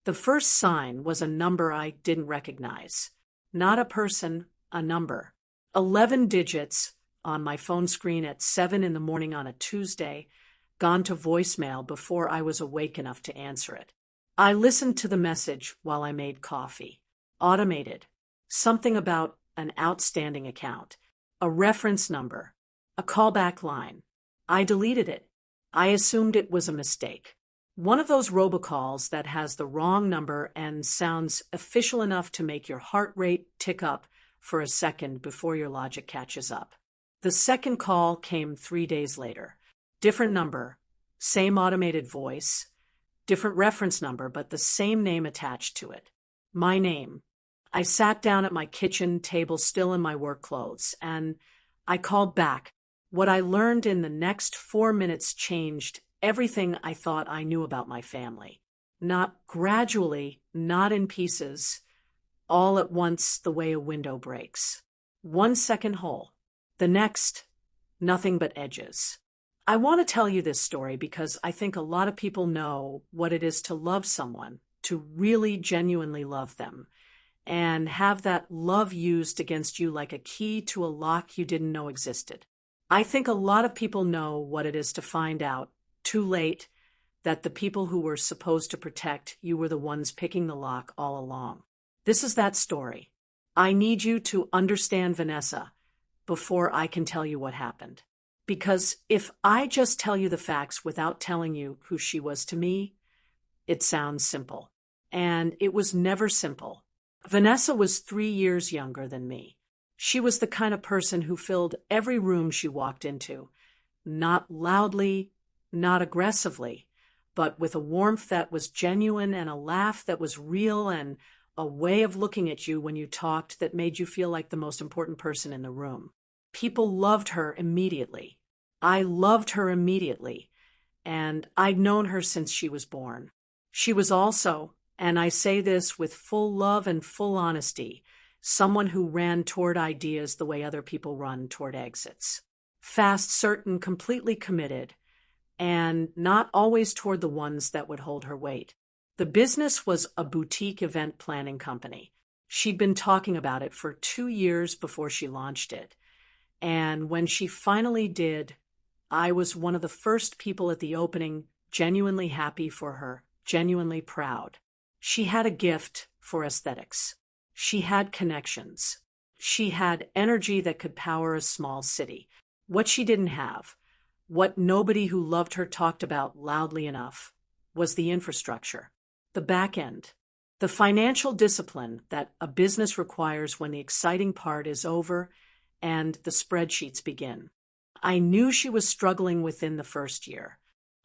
The first sign was a number I didn't recognize. Not a person, a number. 11 digits on my phone screen at 7 in the morning on a Tuesday, gone to voicemail before I was awake enough to answer it. I listened to the message while I made coffee. Automated. Something about an outstanding account. A reference number. A callback line. I deleted it. I assumed it was a mistake. One of those robocalls that has the wrong number and sounds official enough to make your heart rate tick up for a second before your logic catches up. The second call came 3 days later. Different number, same automated voice, different reference number, but the same name attached to it. My name. I sat down at my kitchen table still in my work clothes, and I called back. What I learned in the next 4 minutes changed everything I thought I knew about my family. Not gradually, not in pieces, all at once the way a window breaks. 1 second whole. The next, nothing but edges. I want to tell you this story because I think a lot of people know what it is to love someone, to really genuinely love them, and have that love used against you like a key to a lock you didn't know existed. I think a lot of people know what it is to find out, too late, that the people who were supposed to protect you were the ones picking the lock all along. This is that story. I need you to understand Vanessa before I can tell you what happened. Because if I just tell you the facts without telling you who she was to me, it sounds simple. And it was never simple. Vanessa was 3 years younger than me. She was the kind of person who filled every room she walked into, not loudly, not aggressively, but with a warmth that was genuine and a laugh that was real and a way of looking at you when you talked that made you feel like the most important person in the room. People loved her immediately. I loved her immediately, and I'd known her since she was born. She was also, and I say this with full love and full honesty, someone who ran toward ideas the way other people run toward exits. Fast, certain, completely committed, and not always toward the ones that would hold her weight. The business was a boutique event planning company. She'd been talking about it for 2 years before she launched it. And when she finally did, I was one of the first people at the opening, genuinely happy for her, genuinely proud. She had a gift for aesthetics. She had connections. She had energy that could power a small city. What she didn't have, what nobody who loved her talked about loudly enough, was the infrastructure, the back end, the financial discipline that a business requires when the exciting part is over and the spreadsheets begin. I knew she was struggling within the first year.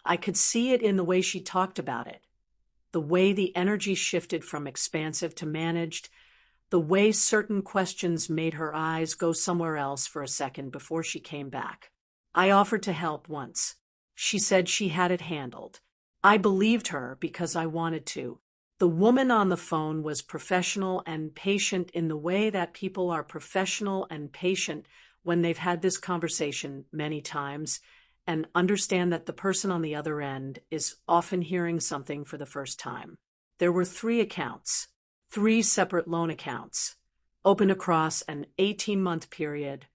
I could see it in the way she talked about it, the way the energy shifted from expansive to managed, the way certain questions made her eyes go somewhere else for a second before she came back. I offered to help once. She said she had it handled. I believed her because I wanted to. The woman on the phone was professional and patient in the way that people are professional and patient when they've had this conversation many times and understand that the person on the other end is often hearing something for the first time. There were 3 accounts, 3 separate loan accounts, opened across an 18-month period,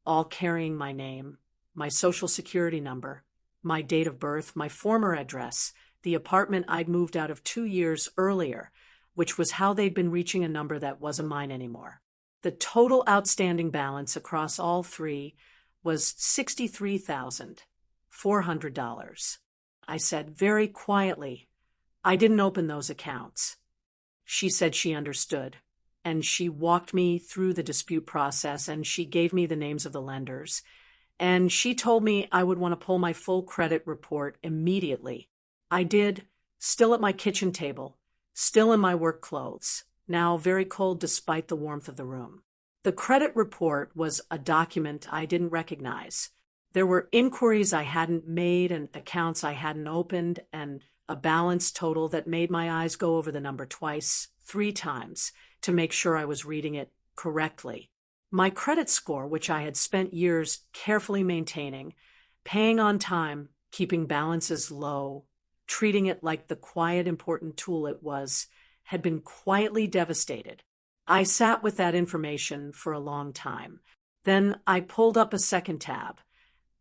all carrying my name, my social security number, my date of birth, my former address, the apartment I'd moved out of 2 years earlier, which was how they'd been reaching a number that wasn't mine anymore. The total outstanding balance across all 3 was $63,400. I said very quietly, I didn't open those accounts. She said she understood, and she walked me through the dispute process, and she gave me the names of the lenders, and she told me I would want to pull my full credit report immediately. I did, still at my kitchen table, still in my work clothes, now very cold despite the warmth of the room. The credit report was a document I didn't recognize. There were inquiries I hadn't made and accounts I hadn't opened and a balance total that made my eyes go over the number twice, 3 times, to make sure I was reading it correctly. My credit score, which I had spent years carefully maintaining, paying on time, keeping balances low, treating it like the quiet, important tool it was, had been quietly devastated. I sat with that information for a long time. Then I pulled up a second tab,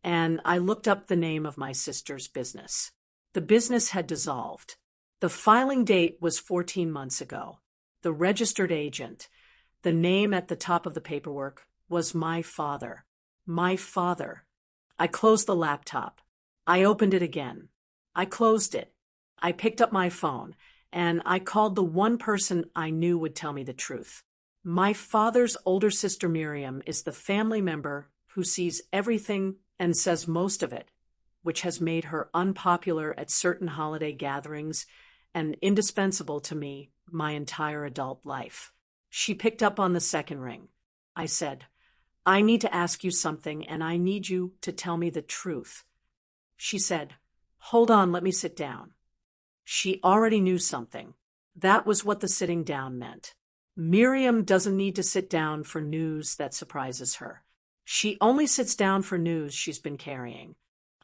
and I looked up the name of my sister's business. The business had dissolved. The filing date was 14 months ago. The registered agent, the name at the top of the paperwork, was my father. My father. I closed the laptop. I opened it again. I closed it. I picked up my phone, and I called the one person I knew would tell me the truth. My father's older sister Miriam is the family member who sees everything and says most of it, which has made her unpopular at certain holiday gatherings and indispensable to me my entire adult life. She picked up on the second ring. I said, "I need to ask you something, and I need you to tell me the truth." She said, "Hold on, let me sit down." She already knew something. That was what the sitting down meant. Miriam doesn't need to sit down for news that surprises her. She only sits down for news she's been carrying.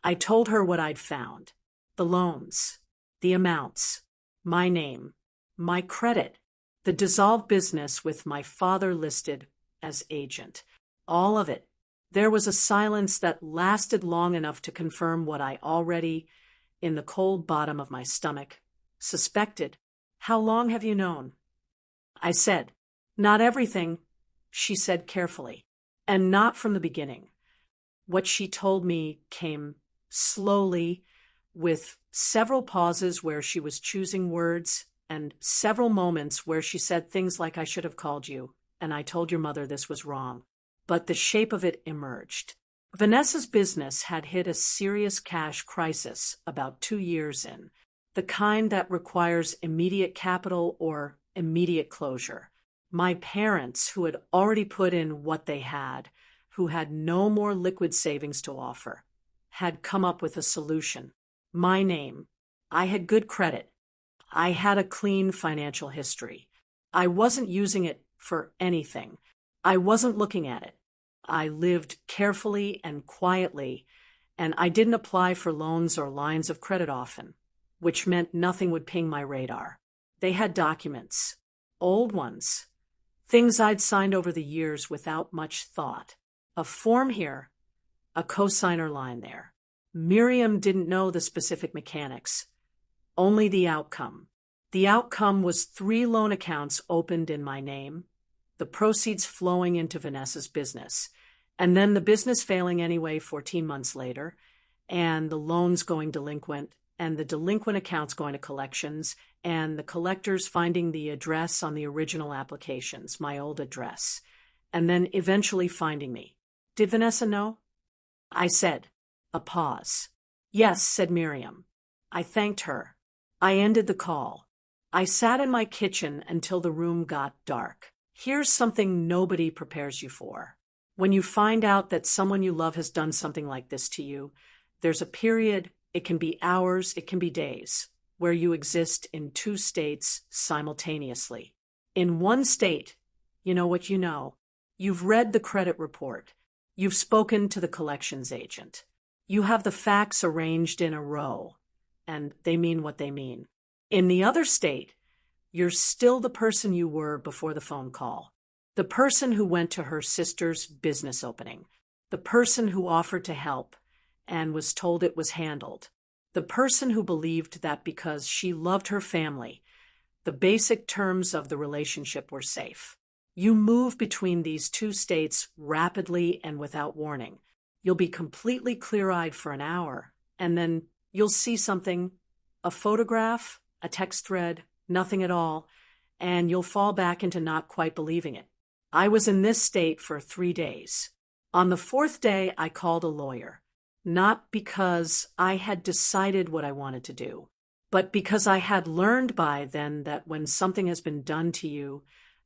I told her what I'd found. The loans, the amounts, my name, my credit, the dissolved business with my father listed as agent. All of it. There was a silence that lasted long enough to confirm what I already, in the cold bottom of my stomach, suspected. "How long have you known?" I said. "Not everything," she said carefully, "and not from the beginning." What she told me came slowly, with several pauses where she was choosing words and several moments where she said things like, "I should have called you, and I told your mother this was wrong." But the shape of it emerged. Vanessa's business had hit a serious cash crisis about 2 years in, the kind that requires immediate capital or immediate closure. My parents, who had already put in what they had, who had no more liquid savings to offer, had come up with a solution. My name. I had good credit. I had a clean financial history. I wasn't using it for anything. I wasn't looking at it. I lived carefully and quietly, and I didn't apply for loans or lines of credit often, which meant nothing would ping my radar. They had documents, old ones, things I'd signed over the years without much thought. A form here, a cosigner line there. Miriam didn't know the specific mechanics, only the outcome. The outcome was 3 loan accounts opened in my name, the proceeds flowing into Vanessa's business, and then the business failing anyway 14 months later, and the loans going delinquent, and the delinquent accounts going to collections, and the collectors finding the address on the original applications, my old address, and then eventually finding me. Did Vanessa know? I said. A pause. Yes, said Miriam. I thanked her. I ended the call. I sat in my kitchen until the room got dark. Here's something nobody prepares you for. When you find out that someone you love has done something like this to you, there's a period, it can be hours, it can be days, where you exist in 2 states simultaneously. In one state, you know what you know. You've read the credit report. You've spoken to the collections agent. You have the facts arranged in a row, and they mean what they mean. In the other state, you're still the person you were before the phone call. The person who went to her sister's business opening. The person who offered to help and was told it was handled. The person who believed that because she loved her family, the basic terms of the relationship were safe. You move between these 2 states rapidly and without warning. You'll be completely clear-eyed for an hour, and then you'll see something, a photograph, a text thread, nothing at all, and you'll fall back into not quite believing it. I was in this state for 3 days. On the 4th day, I called a lawyer, not because I had decided what I wanted to do, but because I had learned by then that when something has been done to you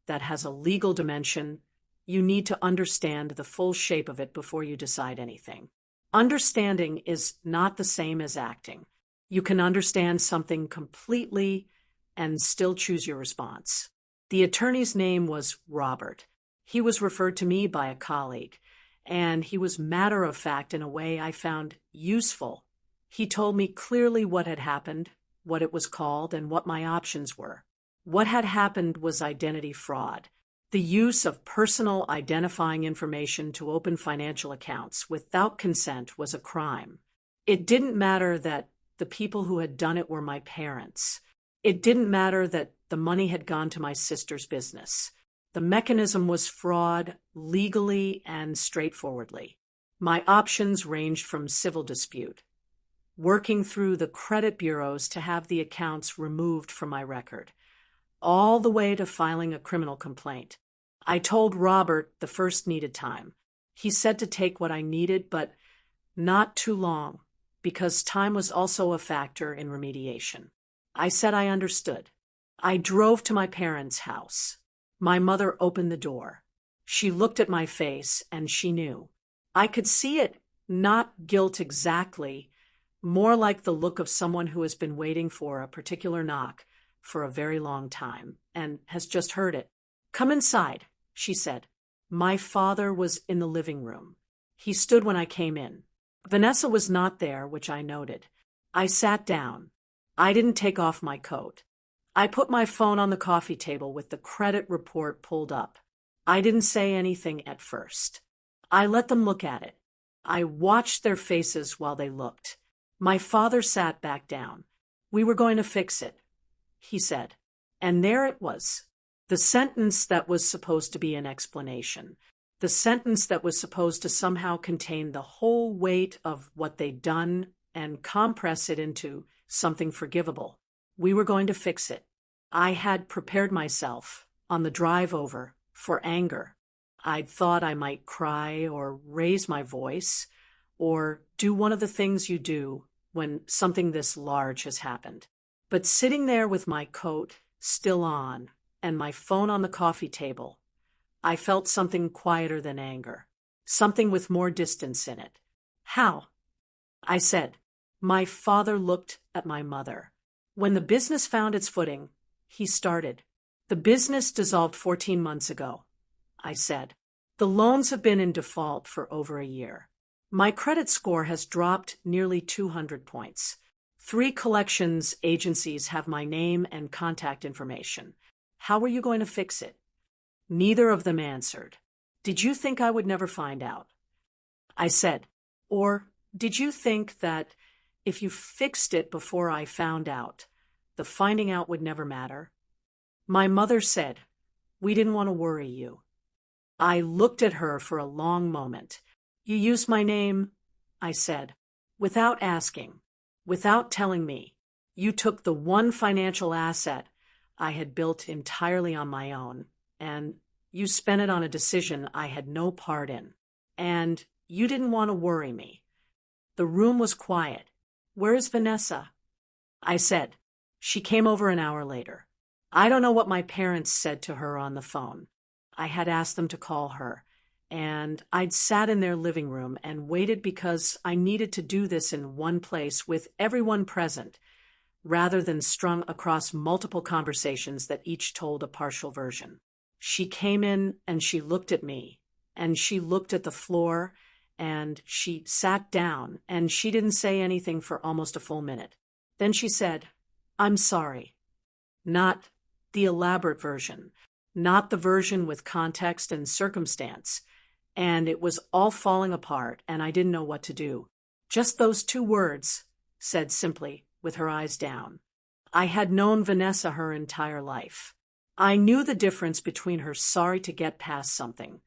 that has a legal dimension, you need to understand the full shape of it before you decide anything. Understanding is not the same as acting. You can understand something completely and still choose your response. The attorney's name was Robert. He was referred to me by a colleague, and he was matter-of-fact in a way I found useful. He told me clearly what had happened, what it was called, and what my options were. What had happened was identity fraud. The use of personal identifying information to open financial accounts without consent was a crime. It didn't matter that the people who had done it were my parents. It didn't matter that the money had gone to my sister's business. The mechanism was fraud, legally and straightforwardly. My options ranged from civil dispute, working through the credit bureaus to have the accounts removed from my record, all the way to filing a criminal complaint. I told Robert the first needed time. He said to take what I needed, but not too long, because time was also a factor in remediation. I said I understood. I drove to my parents' house. My mother opened the door. She looked at my face, and she knew. I could see it, not guilt exactly, more like the look of someone who has been waiting for a particular knock for a very long time and has just heard it. "Come inside," she said. My father was in the living room. He stood when I came in. Vanessa was not there, which I noted. I sat down. I didn't take off my coat. I put my phone on the coffee table with the credit report pulled up. I didn't say anything at first. I let them look at it. I watched their faces while they looked. My father sat back down. "We were going to fix it," he said. And there it was. The sentence that was supposed to be an explanation. The sentence that was supposed to somehow contain the whole weight of what they'd done and compress it into something forgivable. We were going to fix it. I had prepared myself on the drive over for anger. I'd thought I might cry or raise my voice or do one of the things you do when something this large has happened. But sitting there with my coat still on and my phone on the coffee table, I felt something quieter than anger, something with more distance in it. "How?" I said. My father looked at my mother. "When the business found its footing," he started. "The business dissolved 14 months ago," I said. "The loans have been in default for over a year. My credit score has dropped nearly 200 points. 3 collections agencies have my name and contact information. How are you going to fix it?" Neither of them answered. "Did you think I would never find out?" I said. "Or did you think that if you fixed it before I found out, the finding out would never matter?" My mother said, "We didn't want to worry you." I looked at her for a long moment. "You used my name," I said, "without asking, without telling me. You took the one financial asset I had built entirely on my own, and you spent it on a decision I had no part in. And you didn't want to worry me." The room was quiet. "Where is Vanessa?" I said. "She came over an hour later." I don't know what my parents said to her on the phone. I had asked them to call her, and I'd sat in their living room and waited because I needed to do this in one place with everyone present, rather than strung across multiple conversations that each told a partial version. She came in and she looked at me, and she looked at the floor, and she sat down, and she didn't say anything for almost a full minute. Then she said, "I'm sorry." Not the elaborate version, not the version with context and circumstance, and it was all falling apart, and I didn't know what to do. Just those 2 words, said simply, with her eyes down. I had known Vanessa her entire life. I knew the difference between her sorry to get past something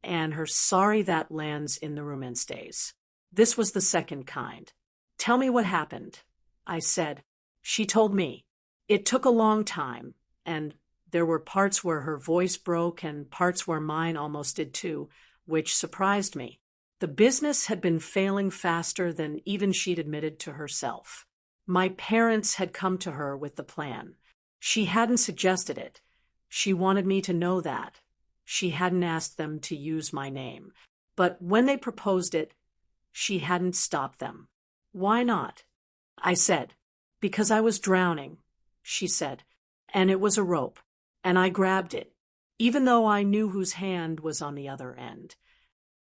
and her sorry that lands in the room and stays. This was the second kind. "Tell me what happened," I said. She told me. It took a long time, and there were parts where her voice broke and parts where mine almost did too, which surprised me. The business had been failing faster than even she'd admitted to herself. My parents had come to her with the plan. She hadn't suggested it. She wanted me to know that. She hadn't asked them to use my name. But when they proposed it, she hadn't stopped them. "Why not?" I said. "Because I was drowning," she said, "and it was a rope, and I grabbed it, even though I knew whose hand was on the other end."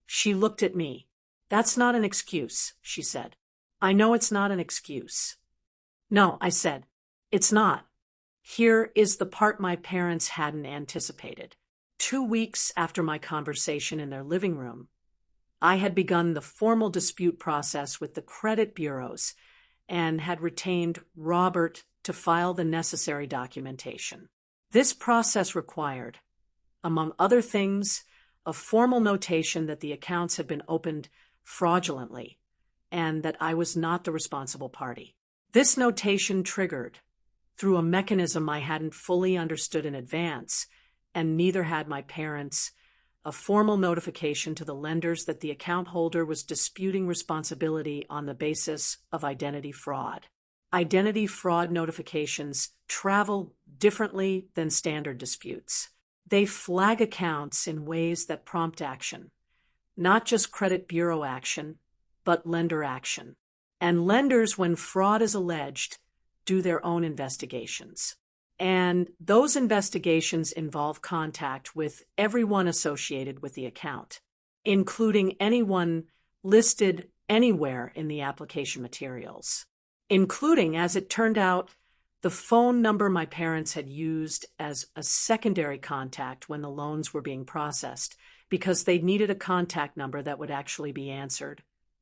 She looked at me. "That's not an excuse," she said. "I know it's not an excuse." "No," I said. It's not. Here is the part my parents hadn't anticipated. 2 weeks after my conversation in their living room, I had begun the formal dispute process with the credit bureaus and had retained Robert to file the necessary documentation. This process required, among other things, a formal notation that the accounts had been opened fraudulently and that I was not the responsible party. This notation triggered, through a mechanism I hadn't fully understood in advance, and neither had my parents, a formal notification to the lenders that the account holder was disputing responsibility on the basis of identity fraud. Identity fraud notifications travel differently than standard disputes. They flag accounts in ways that prompt action, not just credit bureau action, but lender action. And lenders, when fraud is alleged, do their own investigations. And those investigations involve contact with everyone associated with the account, including anyone listed anywhere in the application materials, including, as it turned out, the phone number my parents had used as a secondary contact when the loans were being processed, because they needed a contact number that would actually be answered,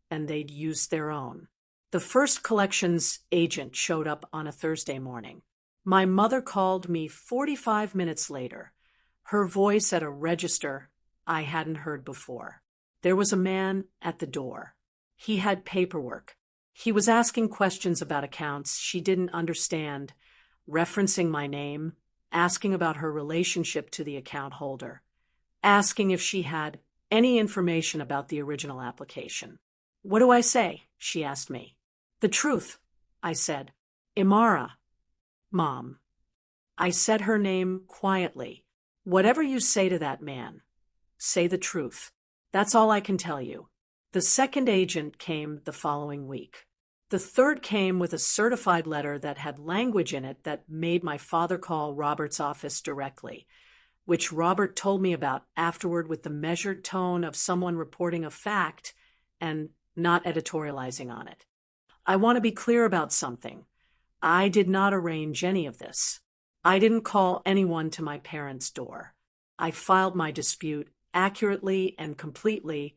and they'd used their own. The first collections agent showed up on a Thursday morning. My mother called me 45 minutes later, her voice at a register I hadn't heard before. There was a man at the door. He had paperwork. He was asking questions about accounts she didn't understand, referencing my name, asking about her relationship to the account holder, asking if she had any information about the original application. "What do I say?" she asked me. "The truth," I said. "Imara." "Mom." I said her name quietly. "Whatever you say to that man, say the truth. That's all I can tell you." The second agent came the following week. The third came with a certified letter that had language in it that made my father call Robert's office directly, which Robert told me about afterward with the measured tone of someone reporting a fact and not editorializing on it. I want to be clear about something. I did not arrange any of this. I didn't call anyone to my parents' door. I filed my dispute accurately and completely,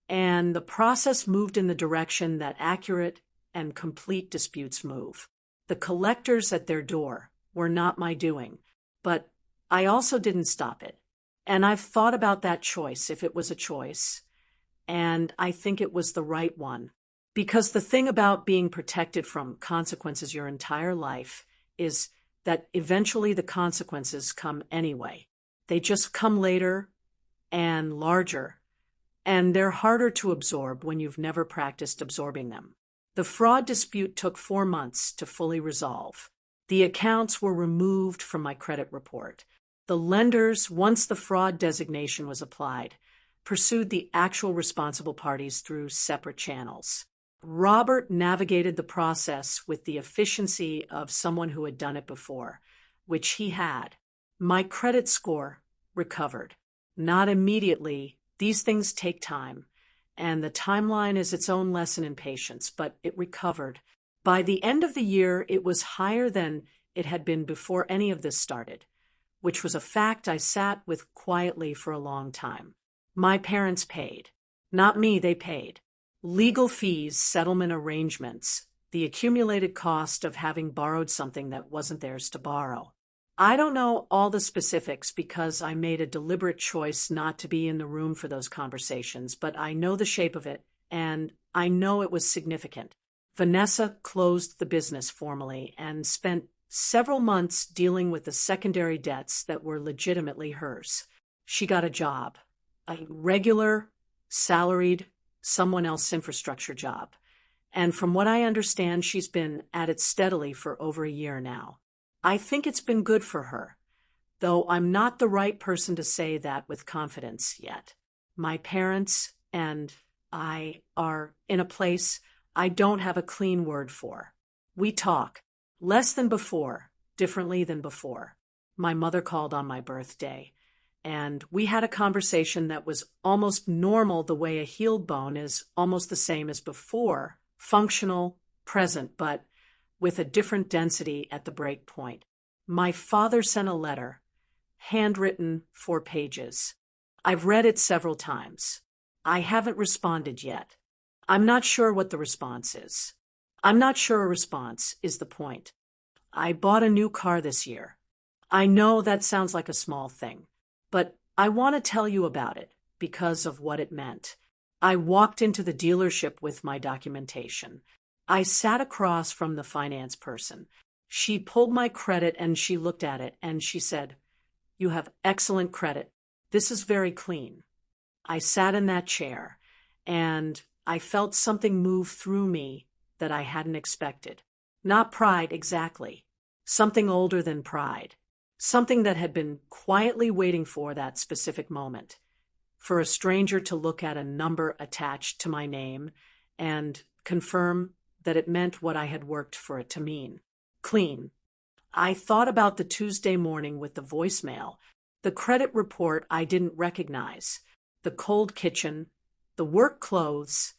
and the process moved in the direction that accurate and complete disputes move. The collectors at their door were not my doing, but I also didn't stop it. And I've thought about that choice, if it was a choice, and I think it was the right one. Because the thing about being protected from consequences your entire life is that eventually the consequences come anyway. They just come later and larger, and they're harder to absorb when you've never practiced absorbing them. The fraud dispute took 4 months to fully resolve. The accounts were removed from my credit report. The lenders, once the fraud designation was applied, pursued the actual responsible parties through separate channels. Robert navigated the process with the efficiency of someone who had done it before, which he had. My credit score recovered. Not immediately. These things take time, and the timeline is its own lesson in patience, but it recovered. By the end of the year, it was higher than it had been before any of this started, which was a fact I sat with quietly for a long time. My parents paid. Not me, they paid. Legal fees, settlement arrangements, the accumulated cost of having borrowed something that wasn't theirs to borrow. I don't know all the specifics because I made a deliberate choice not to be in the room for those conversations, but I know the shape of it, and I know it was significant. Vanessa closed the business formally and spent several months dealing with the secondary debts that were legitimately hers. She got a job, a regular, salaried, someone else's infrastructure job. And from what I understand, she's been at it steadily for over a year now. I think it's been good for her, though I'm not the right person to say that with confidence yet. My parents and I are in a place I don't have a clean word for. We talk, less than before, differently than before. My mother called on my birthday, and we had a conversation that was almost normal, the way a healed bone is almost the same as before, functional, present, but with a different density at the break point. My father sent a letter, handwritten, 4 pages. I've read it several times. I haven't responded yet. I'm not sure what the response is. I'm not sure a response is the point. I bought a new car this year. I know that sounds like a small thing, but I want to tell you about it because of what it meant. I walked into the dealership with my documentation. I sat across from the finance person. She pulled my credit and she looked at it and she said, "You have excellent credit. This is very clean." I sat in that chair and I felt something move through me that I hadn't expected. Not pride exactly. Something older than pride. Something that had been quietly waiting for that specific moment. For a stranger to look at a number attached to my name and confirm that it meant what I had worked for it to mean. Clean. I thought about the Tuesday morning with the voicemail, the credit report I didn't recognize, the cold kitchen, the work clothes,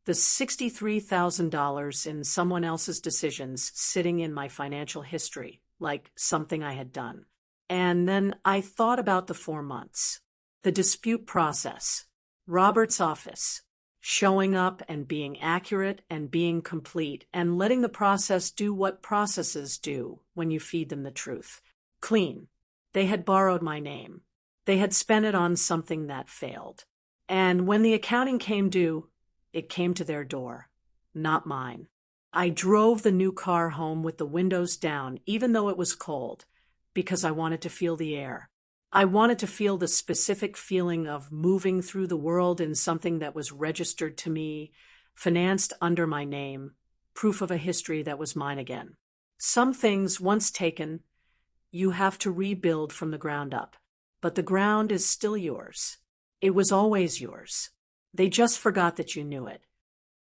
the $63,000 in someone else's decisions sitting in my financial history, like something I had done. And then I thought about the 4 months, the dispute process, Robert's office, showing up and being accurate and being complete and letting the process do what processes do when you feed them the truth. Clean. They had borrowed my name. They had spent it on something that failed. And when the accounting came due, it came to their door, not mine. I drove the new car home with the windows down, even though it was cold, because I wanted to feel the air. I wanted to feel the specific feeling of moving through the world in something that was registered to me, financed under my name, proof of a history that was mine again. Some things, once taken, you have to rebuild from the ground up, but the ground is still yours. It was always yours. They just forgot that you knew it.